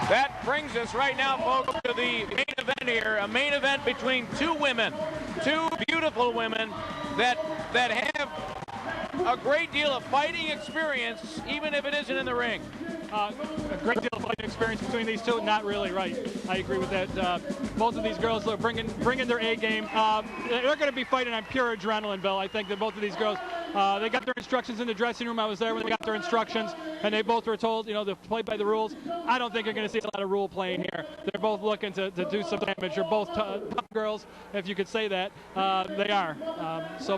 That brings us right now, folks, to the main event here. A main event between two women, two beautiful women that have a great deal of fighting experience, even if it isn't in the ring. A great deal of fighting experience between these two. Not really, right. I agree with that. Both of these girls are bringing their A game. They're going to be fighting on pure adrenaline, Bill. I think that both of these girls, they got their instructions in the dressing room. I was there when they got their instructions, and they both were told, to play by the rules. I don't think you're going to see a lot of rule playing here. They're both looking to do some damage. They're both tough girls, if you could say that. They are.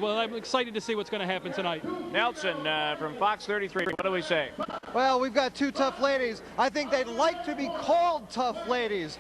Well, I'm excited to see what's going to happen tonight. Nelson from Fox 33, what do we say? Well, we've got two tough ladies. I think they'd like to be called tough ladies.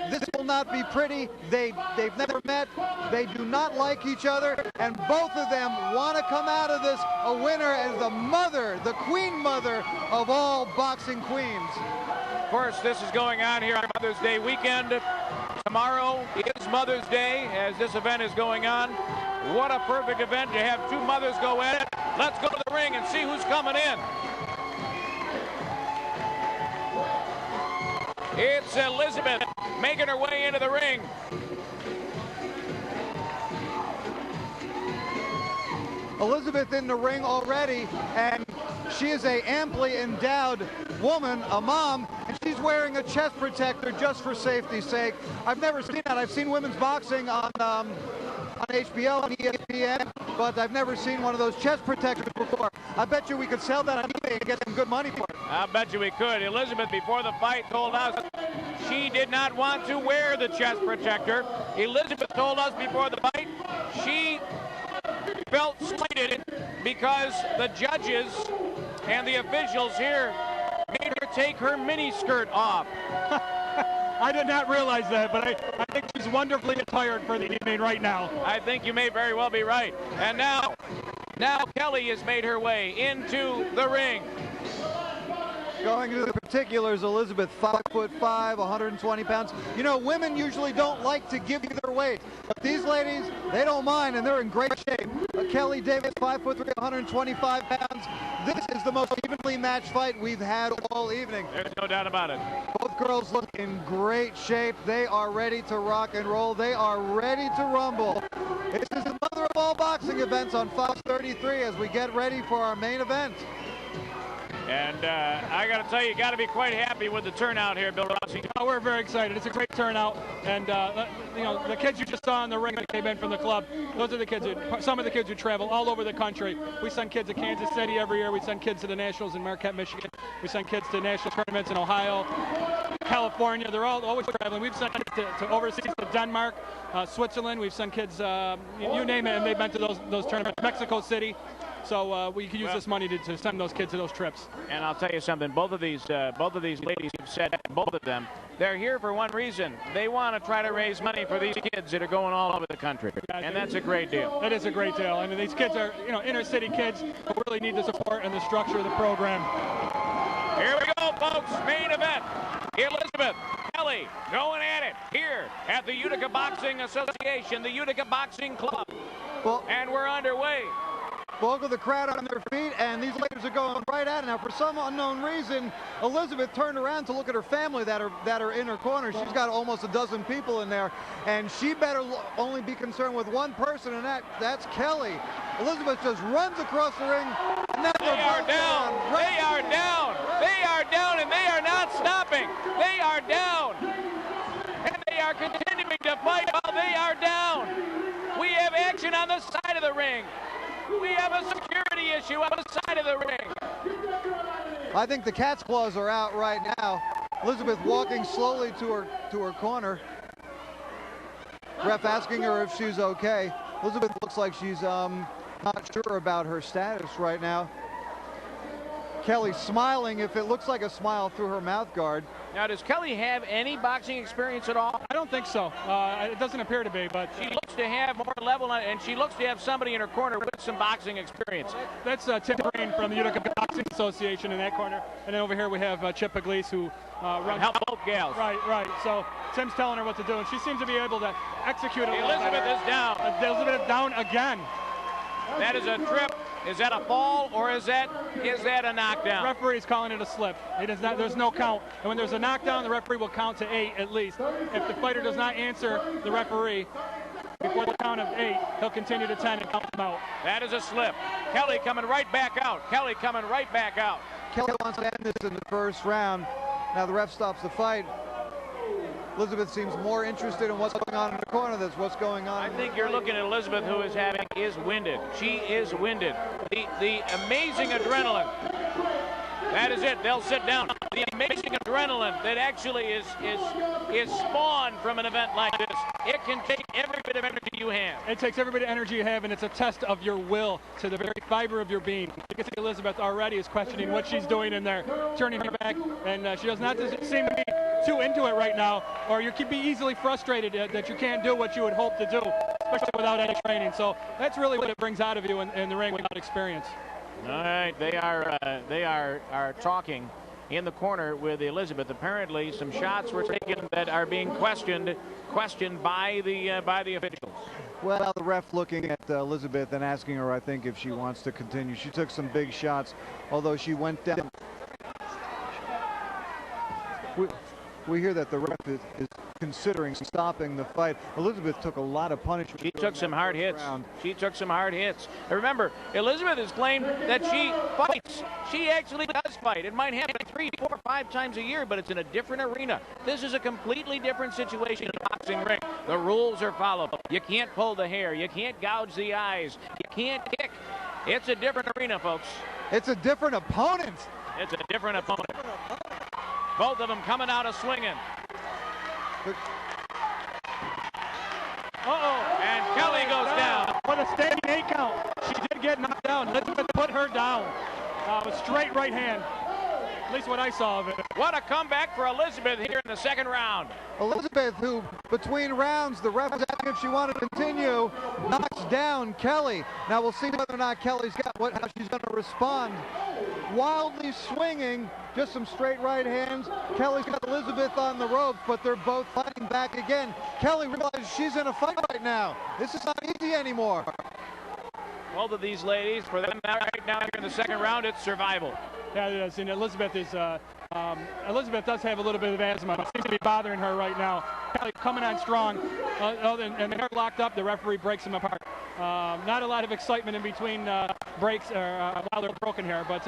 This will not be pretty. They've never met. They do not like each other, and both of them want to come out of this a winner as the mother, the queen mother of all boxing queens. Of course, this is going on here on Mother's Day weekend. Tomorrow is Mother's Day as this event is going on. What a perfect event to have two mothers go at it. Let's go to the ring and see who's coming in. It's Elizabeth making her way into the ring. Elizabeth in the ring already, and she is a amply endowed woman, a mom, and she's wearing a chest protector just for safety's sake. I've never seen that. I've seen women's boxing on HBO and ESPN, but I've never seen one of those chest protectors before. I bet you we could sell that on eBay and get some good money for it. I bet you we could. Elizabeth, before the fight, told us she did not want to wear the chest protector. Elizabeth told us before the fight she felt slighted because the judges and the officials here made her take her miniskirt off. I did not realize that, but I think she's wonderfully attired for the evening right now. I think you may very well be right. And now Kelly has made her way into the ring. Going into the particulars, Elizabeth, 5'5", 120 pounds. You know, women usually don't like to give you their weight, but these ladies, they don't mind, and they're in great shape. Kelly Davis, 5'3", 125 pounds. This is the most evenly matched fight we've had all evening. There's no doubt about it. Both girls look in great shape. They are ready to rock and roll. They are ready to rumble. This is the mother of all boxing events on Fox 33 as we get ready for our main event. And I got to tell you got to be quite happy with the turnout here, Bill Rossi. Oh, we're very excited. It's a great turnout. And, the kids you just saw in the ring that came in from the club, those are the kids, some of the kids who travel all over the country. We send kids to Kansas City every year. We send kids to the Nationals in Marquette, Michigan. We send kids to national tournaments in Ohio, California. They're all always traveling. We've sent kids to overseas, to Denmark, Switzerland. We've sent kids, you name it, and they've been to those tournaments. Mexico City. So we can use this money to send those kids to those trips. And I'll tell you something. Both of these ladies have said, both of them, they're here for one reason. They want to try to raise money for these kids that are going all over the country, and that's a great deal. That is a great deal. I mean, these kids are, inner city kids who really need the support and the structure of the program. Here we go, folks. Main event. Elizabeth, Kelly going at it here at the Utica Boxing Association, the Utica Boxing Club. Well, and we're underway. Look at the crowd on their feet, and these ladies are going right at it. Now, for some unknown reason, Elizabeth turned around to look at her family that are in her corner. She's got almost a dozen people in there, and she better only be concerned with one person, and that's Kelly. Elizabeth just runs across the ring, and now they are down. They are down. They are down, and they are not stopping. They are down, and they are continuing to fight while they are down. We have action on the side of the ring. We have a security issue on the side of the ring. I think the cat's claws are out right now. Elizabeth walking slowly to her corner. Ref asking her if she's okay. Elizabeth looks like she's not sure about her status right now. Kelly smiling, if it looks like a smile, through her mouth guard. Now, does Kelly have any boxing experience at all? I don't think so. It doesn't appear to be, but she looks to have more level, and she looks to have somebody in her corner with some boxing experience. That's Tim Green from the Utica Boxing Association in that corner, and then over here we have Chip Pugliese, who runs. Help both gals. Right. So Tim's telling her what to do, and she seems to be able to execute it. Elizabeth is down. Elizabeth is down again. That is a trip Is that a fall or is that a knockdown? The referee's calling it a slip. He does not. There's no count. And when there's a knockdown, the referee will count to 8 at least. If the fighter does not answer the referee before the count of 8, he'll continue to 10 and count them out. That is a slip. Kelly coming right back out. Kelly coming right back out. Kelly wants to end this in the first round. Now the ref stops the fight. Elizabeth seems more interested in what's going on in the corner than what's going on. I think you're looking at Elizabeth, who is winded. She is winded. The amazing adrenaline. That is it. They'll sit down. The amazing adrenaline that actually is spawned from an event like this. It can take every bit of energy you have. It takes every bit of energy you have, and it's a test of your will to the very fiber of your being. You can see Elizabeth already is questioning what she's doing in there, turning her back, and she does not seem to be too into it right now, or you could be easily frustrated that you can't do what you would hope to do, especially without any training. So that's really what it brings out of you in the ring without experience. All right, they are talking in the corner with Elizabeth. Apparently, some shots were taken that are being questioned by the officials. Well, the ref looking at Elizabeth and asking her, I think, if she wants to continue. She took some big shots, although she went down. We hear that the ref is considering stopping the fight. Elizabeth took a lot of punishment. She took some hard hits. She took some hard hits. And remember, Elizabeth has claimed that she fights. She actually does fight. It might happen 3, 4, 5 times a year, but it's in a different arena. This is a completely different situation in a boxing ring. The rules are followed. You can't pull the hair. You can't gouge the eyes. You can't kick. It's a different arena, folks. It's a different opponent. It's a different opponent. Both of them coming out of swinging. And Kelly goes down. What a standing 8 count. She did get knocked down. Elizabeth put her down. A straight right hand. At least what I saw of it. What a comeback for Elizabeth here in the second round. Elizabeth, who between rounds, the ref was asking if she wanted to continue, knocks down Kelly. Now we'll see whether or not Kelly's got how she's going to respond. Wildly swinging, just some straight right hands. Kelly's got Elizabeth on the ropes, but they're both fighting back again. Kelly realizes she's in a fight right now. This is not easy anymore. Both of these ladies, for them right now here in the second round, it's survival. Yeah, it is. And Elizabeth is. Elizabeth does have a little bit of asthma. It seems to be bothering her right now. Kelly coming on strong, and they're locked up. The referee breaks them apart. Not a lot of excitement in between breaks while they're broken here, but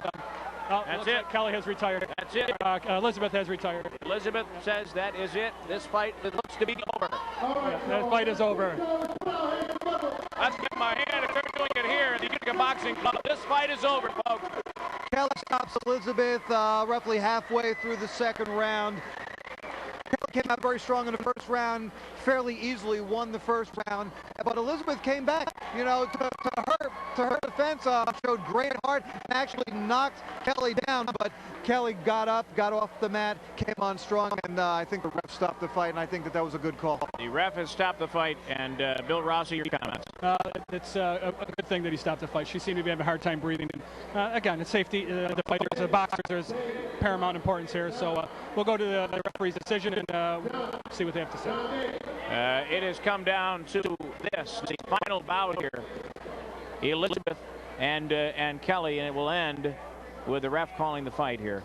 that's it. Like Kelly has retired. That's it. Elizabeth has retired. Elizabeth says that is it. This fight, it looks to be over. Yeah, that fight is over. Let's give my hand if they're doing it here at the Utica Boxing Club. This fight is over, folks. Kelly stops Elizabeth roughly halfway through the second round. Kelly came out very strong in the first round, fairly easily won the first round, but Elizabeth came back, you know, to her defense, showed great heart and actually knocked Kelly down, but Kelly got up, got off the mat, came on strong, and I think the ref stopped the fight, and I think that was a good call. The ref has stopped the fight, and Bill Rossi, your comments. It's a good thing that he stopped the fight. She seemed to be having a hard time breathing. And, again, it's safety. The fighters, the boxers, there's paramount importance here. So we'll go to the referee's decision and see what they have to say. It has come down to this, the final bout here. Elizabeth and Kelly, and it will end with the ref calling the fight here.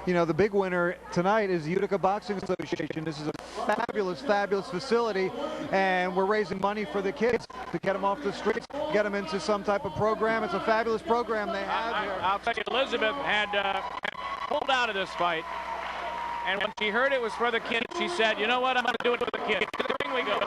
You know, the big winner tonight is the Utica Boxing Association. This is a fabulous, fabulous facility, and we're raising money for the kids to get them off the streets, get them into some type of program. It's a fabulous program they have here. I'll tell you, Elizabeth had pulled out of this fight, and when she heard it was for the kids, she said, you know what, I'm going to do it for the kids. To the ring we go.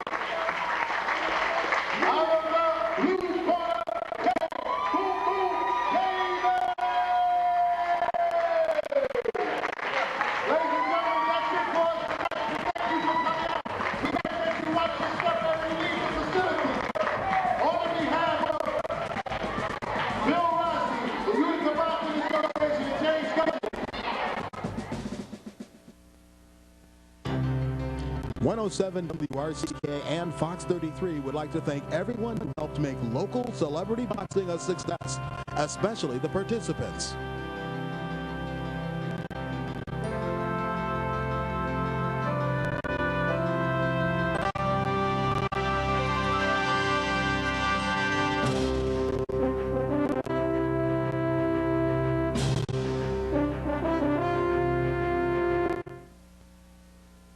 WRCK and Fox 33 would like to thank everyone who helped make local celebrity boxing a success, especially the participants.